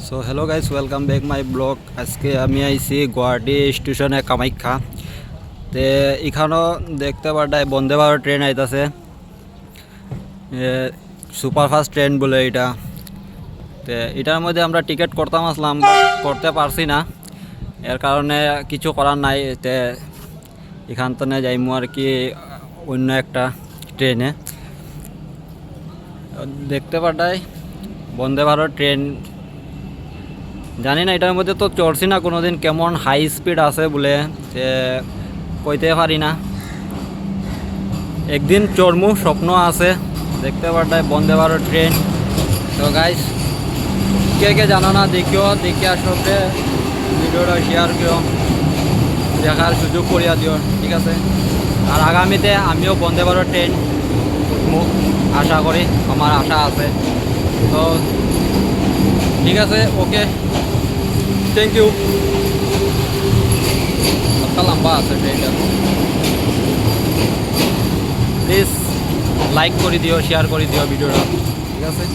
So hello' guys welcome back my blog. আজকে আমি আইছি গুয়াহাটি স্টেশনে কামাখ্যা। তে এখানেও দেখতে পারটাই বন্দে ভারত ট্রেন আইতাছে, সুপারফাস্ট ট্রেন বলে এটা। তে এটার মধ্যে আমরা টিকিট করতাম আসলাম, করতে পারছি না, এর কারণে কিছু করার নাই। তে এখান থেকে যাইমু আর কি অন্য একটা ট্রেনে। দেখতে পারটাই বন্দে ভারত ট্রেন, জানি না এটার মধ্যে তো চড়ছি না কোনোদিন, কেমন হাই স্পিড আছে বলে কইতে পারি না। একদিন চড়মু, স্বপ্ন আছে। দেখতে পারটাই বন্দে ভারত ট্রেন। তো গাইস কে কে জানো না দেখিও, দেখে আসলে ভিডিওটা শেয়ার করো, দেখার সুযোগ করিয়া দিও, ঠিক আছে। আর আগামীতে আমিও বন্দে ভারত ট্রেন উঠবো আশা করি, আমার আশা আছে। তো ঠিক আছে, ওকে, থ্যাংক ইউ। একটা লম্বা আছে ট্রেনটা, প্লিজ লাইক করে দিও, শেয়ার করে দিও ভিডিওটা, ঠিক আছে।